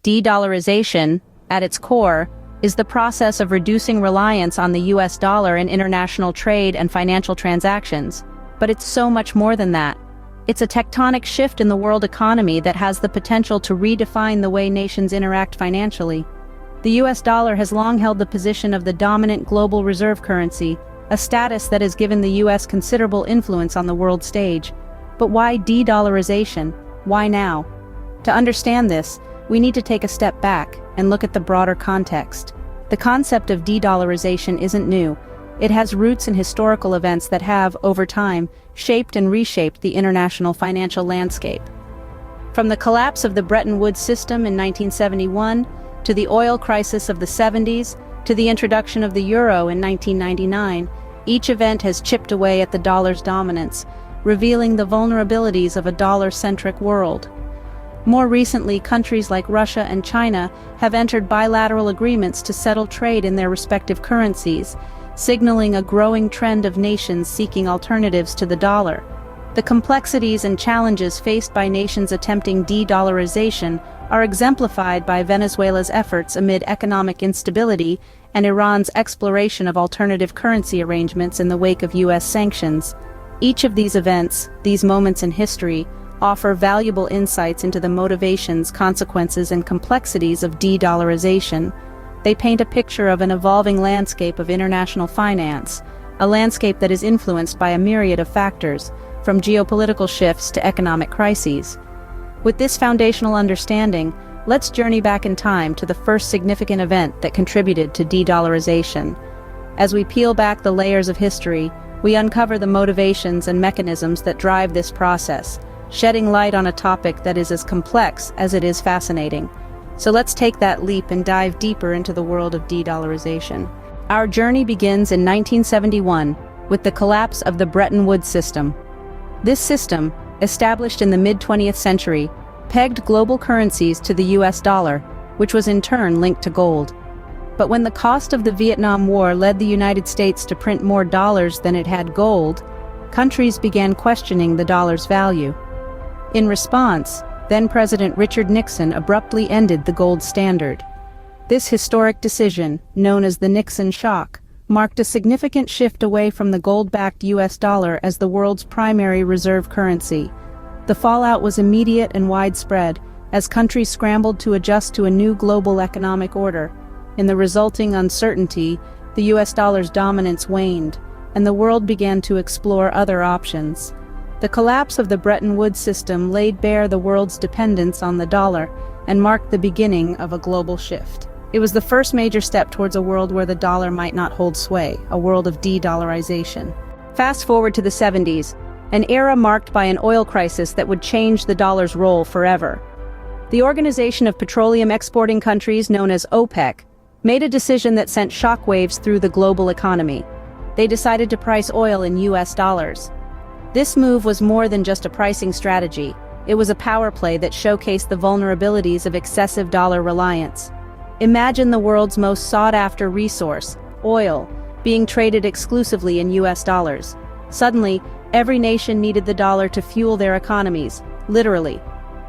De-dollarization, at its core, is the process of reducing reliance on the US dollar in international trade and financial transactions. But it's so much more than that. It's a tectonic shift in the world economy that has the potential to redefine the way nations interact financially. The US dollar has long held the position of the dominant global reserve currency, a status that has given the US considerable influence on the world stage. But why de-dollarization? Why now? To understand this, we need to take a step back and look at the broader context. The concept of de-dollarization isn't new. It has roots in historical events that have, over time, shaped and reshaped the international financial landscape. From the collapse of the Bretton Woods system in 1971, to the oil crisis of the 70s, to the introduction of the euro in 1999, each event has chipped away at the dollar's dominance, revealing the vulnerabilities of a dollar-centric world. More recently, countries like Russia and China have entered bilateral agreements to settle trade in their respective currencies, signaling a growing trend of nations seeking alternatives to the dollar. The complexities and challenges faced by nations attempting de-dollarization are exemplified by Venezuela's efforts amid economic instability and Iran's exploration of alternative currency arrangements in the wake of US sanctions. Each of these events, these moments in history, offer valuable insights into the motivations, consequences, and complexities of de-dollarization. They paint a picture of an evolving landscape of international finance, a landscape that is influenced by a myriad of factors, from geopolitical shifts to economic crises. With this foundational understanding, let's journey back in time to the first significant event that contributed to de-dollarization. As we peel back the layers of history, we uncover the motivations and mechanisms that drive this process, shedding light on a topic that is as complex as it is fascinating. So let's take that leap and dive deeper into the world of de-dollarization. Our journey begins in 1971 with the collapse of the Bretton Woods system. This system, established in the mid-20th century, pegged global currencies to the US dollar, which was in turn linked to gold. But when the cost of the Vietnam War led the United States to print more dollars than it had gold, countries began questioning the dollar's value. In response, then-President Richard Nixon abruptly ended the gold standard. This historic decision, known as the Nixon shock, marked a significant shift away from the gold-backed US dollar as the world's primary reserve currency. The fallout was immediate and widespread, as countries scrambled to adjust to a new global economic order. In the resulting uncertainty, the US dollar's dominance waned, and the world began to explore other options. The collapse of the Bretton Woods system laid bare the world's dependence on the dollar and marked the beginning of a global shift. It was the first major step towards a world where the dollar might not hold sway, a world of de-dollarization. Fast forward to the 70s, an era marked by an oil crisis that would change the dollar's role forever. The Organization of Petroleum Exporting Countries, known as OPEC, made a decision that sent shockwaves through the global economy. They decided to price oil in US dollars. This move was more than just a pricing strategy. It was a power play that showcased the vulnerabilities of excessive dollar reliance. Imagine the world's most sought-after resource, oil, being traded exclusively in US dollars. Suddenly, every nation needed the dollar to fuel their economies, literally.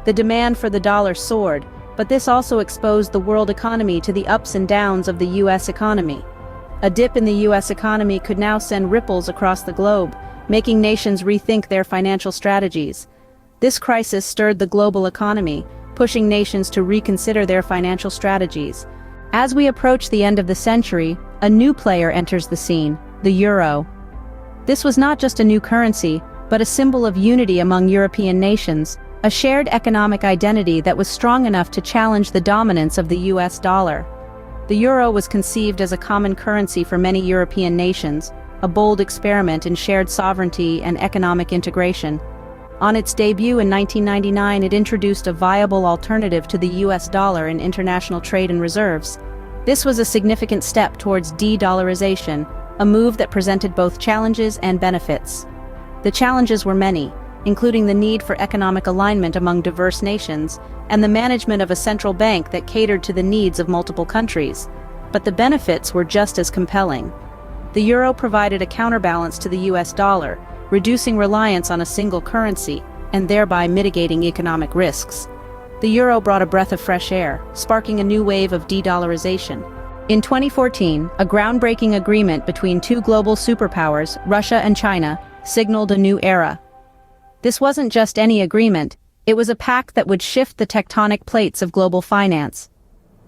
The demand for the dollar soared, but this also exposed the world economy to the ups and downs of the US economy. A dip in the US economy could now send ripples across the globe, making nations rethink their financial strategies. This crisis stirred the global economy, pushing nations to reconsider their financial strategies. As we approach the end of the century, a new player enters the scene, the euro. This was not just a new currency, but a symbol of unity among European nations, a shared economic identity that was strong enough to challenge the dominance of the US dollar. The euro was conceived as a common currency for many European nations, a bold experiment in shared sovereignty and economic integration. On its debut in 1999, it introduced a viable alternative to the US dollar in international trade and reserves. This was a significant step towards de-dollarization, a move that presented both challenges and benefits. The challenges were many, including the need for economic alignment among diverse nations and the management of a central bank that catered to the needs of multiple countries. But the benefits were just as compelling. The euro provided a counterbalance to the US dollar, reducing reliance on a single currency and thereby mitigating economic risks. the euro brought a breath of fresh air, sparking a new wave of de-dollarization. In 2014, a groundbreaking agreement between two global superpowers, Russia and China, signaled a new era. This wasn't just any agreement, it was a pact that would shift the tectonic plates of global finance.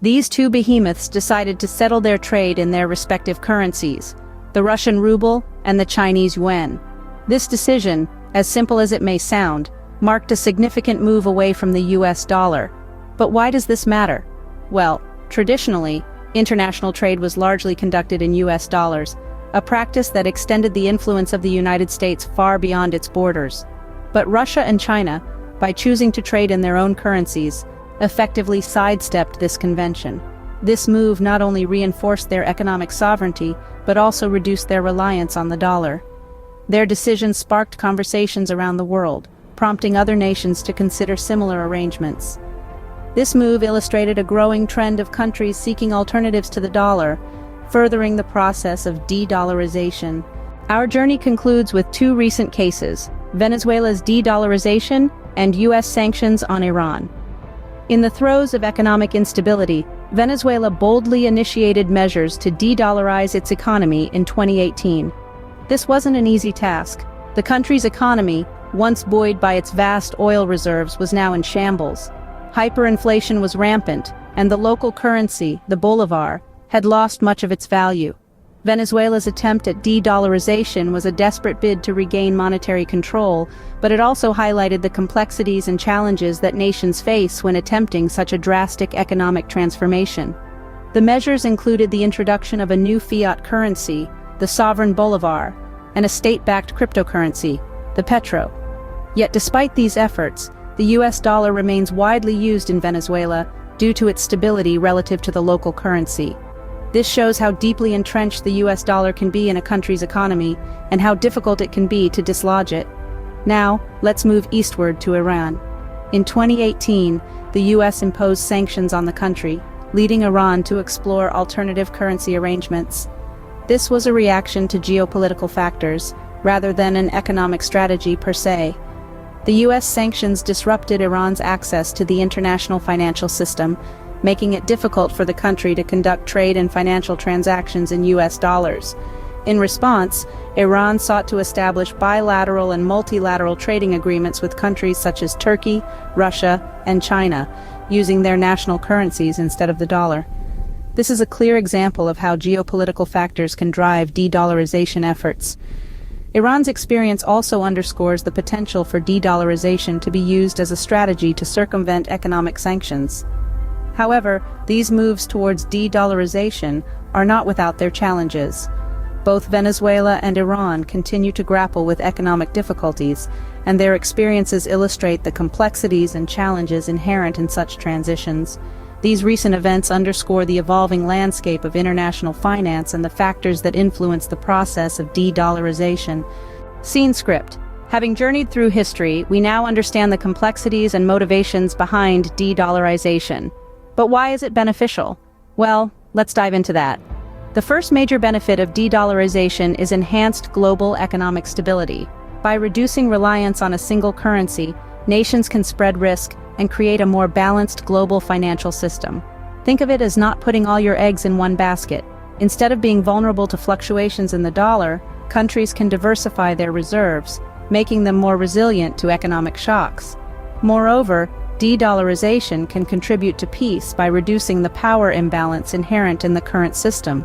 These two behemoths decided to settle their trade in their respective currencies, the Russian ruble and the Chinese yuan. This decision, as simple as it may sound, marked a significant move away from the US dollar. But why does this matter? Well, traditionally, international trade was largely conducted in US dollars, a practice that extended the influence of the United States far beyond its borders. But Russia and China, by choosing to trade in their own currencies, effectively sidestepped this convention. This move not only reinforced their economic sovereignty, but also reduced their reliance on the dollar. Their decision sparked conversations around the world, prompting other nations to consider similar arrangements. This move illustrated a growing trend of countries seeking alternatives to the dollar, furthering the process of de-dollarization. Our journey concludes with two recent cases: Venezuela's de-dollarization and US sanctions on Iran. In the throes of economic instability, Venezuela boldly initiated measures to de-dollarize its economy in 2018. This wasn't an easy task. The country's economy, once buoyed by its vast oil reserves, was now in shambles. Hyperinflation was rampant, and the local currency, the bolivar, had lost much of its value. Venezuela's attempt at de-dollarization was a desperate bid to regain monetary control, but it also highlighted the complexities and challenges that nations face when attempting such a drastic economic transformation. The measures included the introduction of a new fiat currency, the sovereign bolivar, and a state-backed cryptocurrency, the petro. Yet despite these efforts, the US dollar remains widely used in Venezuela due to its stability relative to the local currency. This shows how deeply entrenched the US dollar can be in a country's economy and how difficult it can be to dislodge it. Now, let's move eastward to Iran. In 2018, the US imposed sanctions on the country, leading Iran to explore alternative currency arrangements. This was a reaction to geopolitical factors, rather than an economic strategy per se. The US sanctions disrupted Iran's access to the international financial system, making it difficult for the country to conduct trade and financial transactions in US dollars. In response, Iran sought to establish bilateral and multilateral trading agreements with countries such as Turkey, Russia, and China, using their national currencies instead of the dollar. This is a clear example of how geopolitical factors can drive de-dollarization efforts. Iran's experience also underscores the potential for de-dollarization to be used as a strategy to circumvent economic sanctions. However, these moves towards de-dollarization are not without their challenges. Both Venezuela and Iran continue to grapple with economic difficulties, and their experiences illustrate the complexities and challenges inherent in such transitions. These recent events underscore the evolving landscape of international finance and the factors that influence the process of de-dollarization. Scene script. Having journeyed through history, we now understand the complexities and motivations behind de-dollarization. But why is it beneficial? Well, let's dive into that. The first major benefit of de-dollarization is enhanced global economic stability. By reducing reliance on a single currency, nations can spread risk and create a more balanced global financial system. Think of it as not putting all your eggs in one basket. Instead of being vulnerable to fluctuations in the dollar, countries can diversify their reserves, making them more resilient to economic shocks. Moreover, de-dollarization can contribute to peace by reducing the power imbalance inherent in the current system.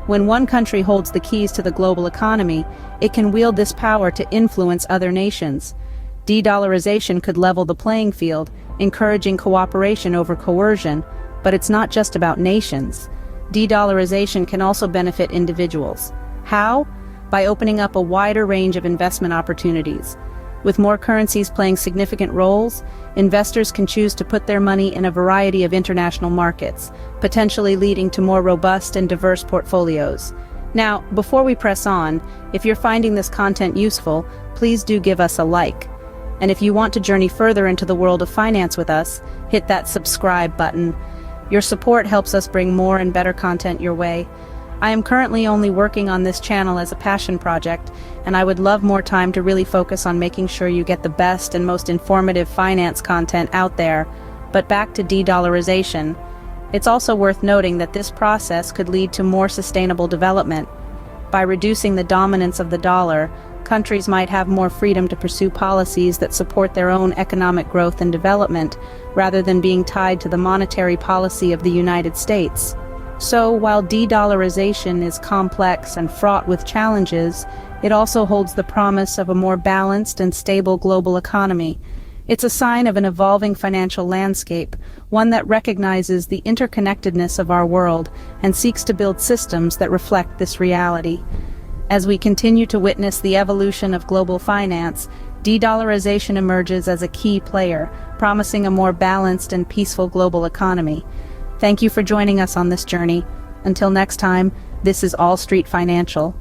When one country holds the keys to the global economy, it can wield this power to influence other nations. De-dollarization could level the playing field, encouraging cooperation over coercion, but it's not just about nations. De-dollarization can also benefit individuals. How? By opening up a wider range of investment opportunities. With more currencies playing significant roles, investors can choose to put their money in a variety of international markets, potentially leading to more robust and diverse portfolios. Now, before we press on, if you're finding this content useful, please do give us a like. And if you want to journey further into the world of finance with us, hit that subscribe button. Your support helps us bring more and better content your way. I am currently only working on this channel as a passion project, and I would love more time to really focus on making sure you get the best and most informative finance content out there. But back to de-dollarization. It's also worth noting that this process could lead to more sustainable development. By reducing the dominance of the dollar, countries might have more freedom to pursue policies that support their own economic growth and development, rather than being tied to the monetary policy of the United States. So, while de-dollarization is complex and fraught with challenges, it also holds the promise of a more balanced and stable global economy. It's a sign of an evolving financial landscape, one that recognizes the interconnectedness of our world and seeks to build systems that reflect this reality. As we continue to witness the evolution of global finance, de-dollarization emerges as a key player, promising a more balanced and peaceful global economy. Thank you for joining us on this journey. Until next time, this is All Street Financial.